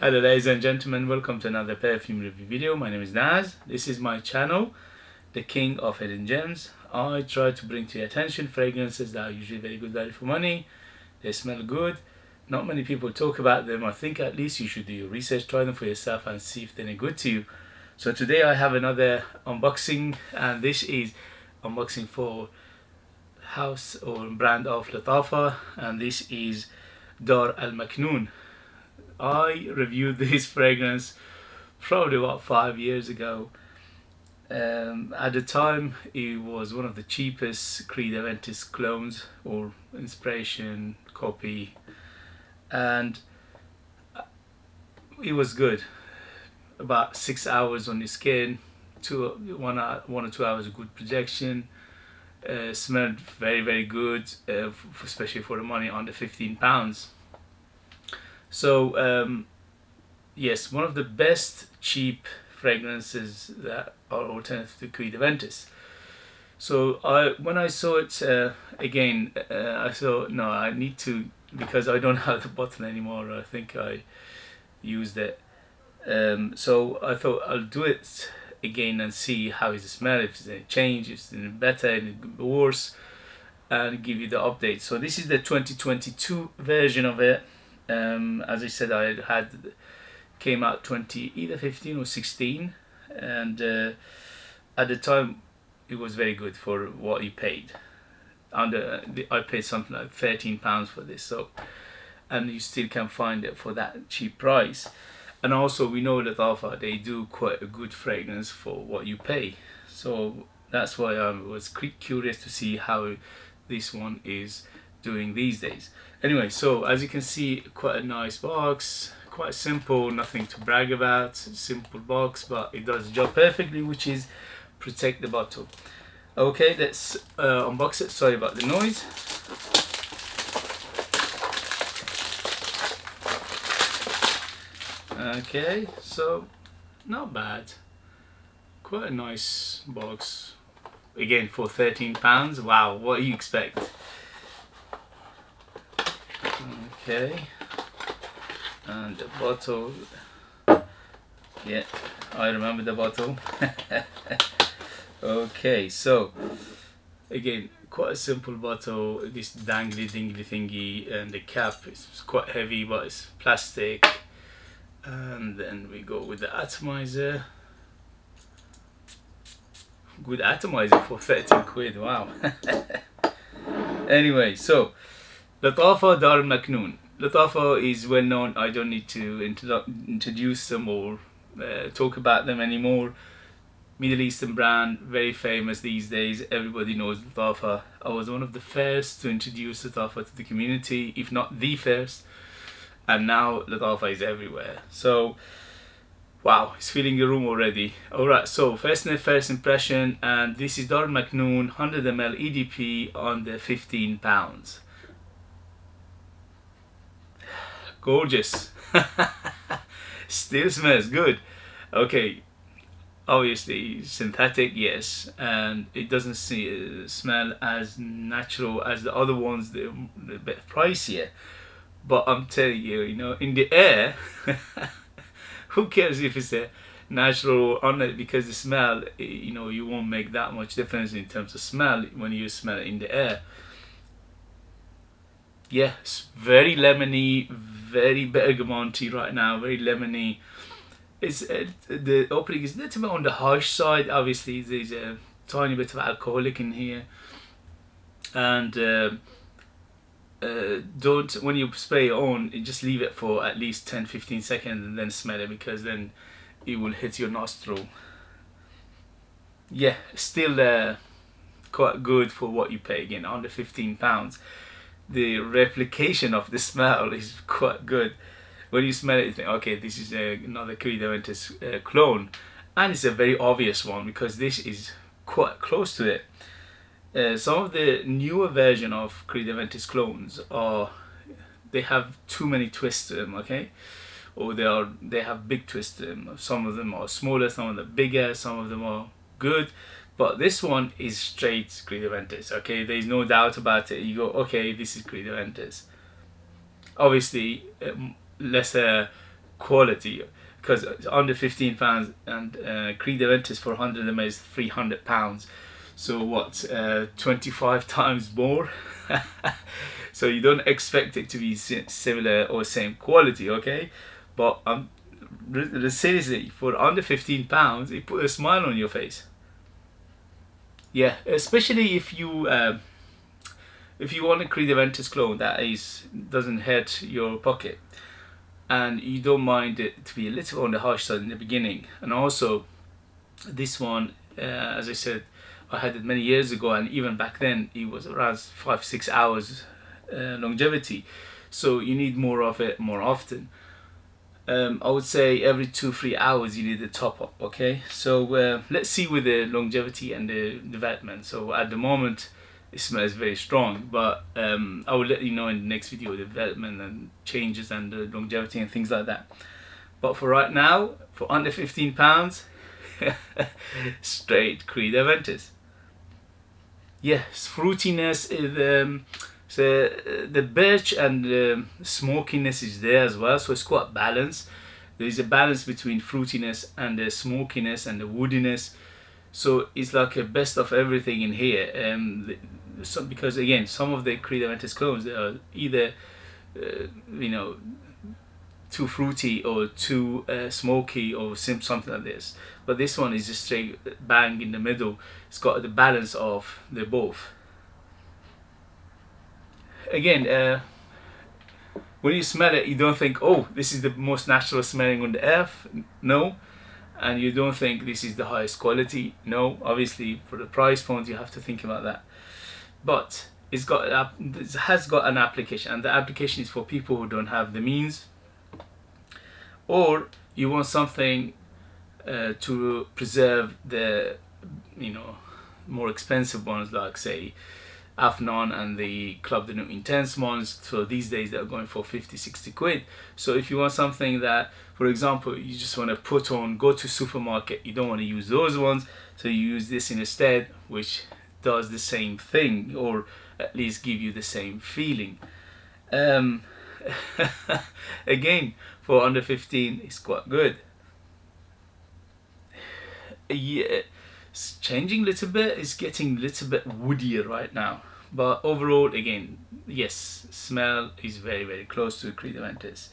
Hello ladies and gentlemen, welcome to another perfume review video. My name is Naz. This is my channel, the king of hidden gems. I try to bring to your attention fragrances that are usually very good value for money. They smell good. Not many people talk about them. I think at least you should do your research, try them for yourself and see if they're any good to you. So today I have another unboxing, and this is unboxing for house or brand of Lattafa, and this is Dur Al Maknoon. I reviewed this fragrance probably about 5 years ago. At the time, it was one of the cheapest Creed Aventus clones or inspiration copy, and it was good. About 6 hours on your skin, 1 or 2 hours of good projection. Smelled very good, especially for the money, under £15. So yes, one of the best cheap fragrances that are alternative to Creed Aventus. So when I saw it again, I thought, no, I need to, because I don't have the bottle anymore. I think I used it. So I thought I'll do it again and see how is the smell, if it's any change, if it's any better, any worse, and give you the update. So this is the 2022 version of it. As I said, came out either 15 or 16, and at the time it was very good for what you paid. I paid something like £13 for this, so, and you still can find it for that cheap price. And also we know that Lattafa, they do quite a good fragrance for what you pay, so that's why I was curious to see how this one is doing these days. Anyway, so as you can see, quite a nice box, quite simple, nothing to brag about, simple box, but it does the job perfectly, which is protect the bottle. Okay, let's unbox it. Sorry about the noise. Okay, so not bad, quite a nice box, again for £13. Wow, what do you expect? Okay, and the bottle, yeah, I remember the bottle. Okay, so again, quite a simple bottle, this dangly dingly thingy, and the cap is quite heavy, but it's plastic. And then we go with the atomizer. Good atomizer for 13 quid, wow. Anyway, so Lattafa Dur Al Maknoon. Lattafa is well known. I don't need to introduce them or talk about them anymore. Middle Eastern brand, very famous these days. Everybody knows Lattafa. I was one of the first to introduce Lattafa to the community, if not the first. And now Lattafa is everywhere. So, wow, it's filling the room already. Alright, so first impression, and this is Dur Al Maknoon 100 ml EDP under £15. Gorgeous. Still smells good. Okay, obviously synthetic, yes, and it doesn't smell as natural as the other ones. They're a bit pricier. But I'm telling you, in the air, who cares if it's a natural or not, because the smell, you won't make that much difference in terms of smell when you smell it in the air. Yeah, it's very lemony, very bergamonty right now, very lemony. It's the opening is a little bit on the harsh side. Obviously, there's a tiny bit of alcoholic in here, and don't, when you spray it on, just leave it for at least 10-15 seconds and then smell it, because then it will hit your nostril. Yeah, still quite good for what you pay, again under £15. The replication of the smell is quite good. When you smell it, you think, okay, this is another Creed Aventus clone, and it's a very obvious one because this is quite close to it. Some of the newer version of Creed Aventus clones they have too many twists to them, okay, or they have big twists to them. Some of them are smaller, some of them bigger, some of them are good, but this one is straight Creed Aventus. Okay, there's no doubt about it. You go, okay, this is Creed Aventus. Obviously, lesser quality, because it's under £15, and Creed Aventus for 100 ml is £300. So what, 25 times more? So you don't expect it to be similar or same quality, okay? But seriously, for under £15, it put a smile on your face. Yeah, especially if you want a Creed Aventus cologne that doesn't hurt your pocket, and you don't mind it to be a little on the harsh side in the beginning. And also, this one, as I said, I had it many years ago, and even back then it was around 5-6 hours longevity, so you need more of it more often. I would say every 2-3 hours you need a top up, okay? So let's see with the longevity and the development. So at the moment it smells very strong, but I will let you know in the next video the development and changes and the longevity and things like that. But for right now, for under £15, straight Creed Aventus. Yes, fruitiness is so the birch and the smokiness is there as well, so it's quite balanced. There is a balance between fruitiness and the smokiness and the woodiness, so it's like a best of everything in here. Because again, some of the Creed Aventus clones, they are either you know, too fruity or too smoky or something like this, but this one is just straight bang in the middle. It's got the balance of the both. Again, when you smell it, you don't think, oh, this is the most natural smelling on the earth. No. And you don't think this is the highest quality. No. Obviously, for the price point, you have to think about that. But it has got an application, and the application is for people who don't have the means, or you want something to preserve the, you know, more expensive ones, like say Afnan and the Club de Nuit Intense ones. So these days they're going for 50-60 quid. So if you want something that, for example, you just want to put on, go to supermarket, you don't want to use those ones, so you use this instead, which does the same thing, or at least give you the same feeling. Again, for under 15, it's quite good. Yeah, it's changing a little bit, it's getting a little bit woodier right now, but overall, again, yes, smell is very, very close to Creed Aventus.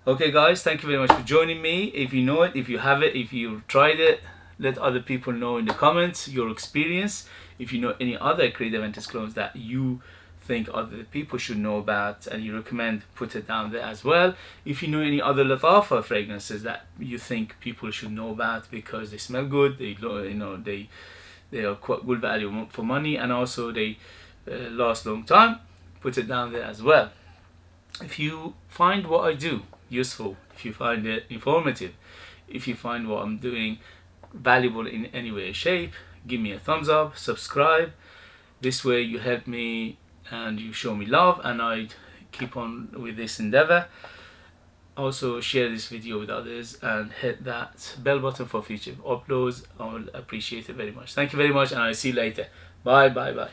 Okay guys, thank you very much for joining me. If you know it, if you have it, if you've tried it, let other people know in the comments your experience. If you know any other Creed Aventus clones that you think other people should know about and you recommend, put it down there as well. If you know any other Lattafa fragrances that you think people should know about because they smell good, they are quite good value for money, and also they last long time, put it down there as well. If you find what I do useful, if you find it informative, if you find what I'm doing valuable in any way or shape, give me a thumbs up, subscribe. This way you help me and you show me love, and I keep on with this endeavor. Also share this video with others and hit that bell button for future uploads. I will appreciate it very much. Thank you very much, and I'll see you later. Bye bye bye.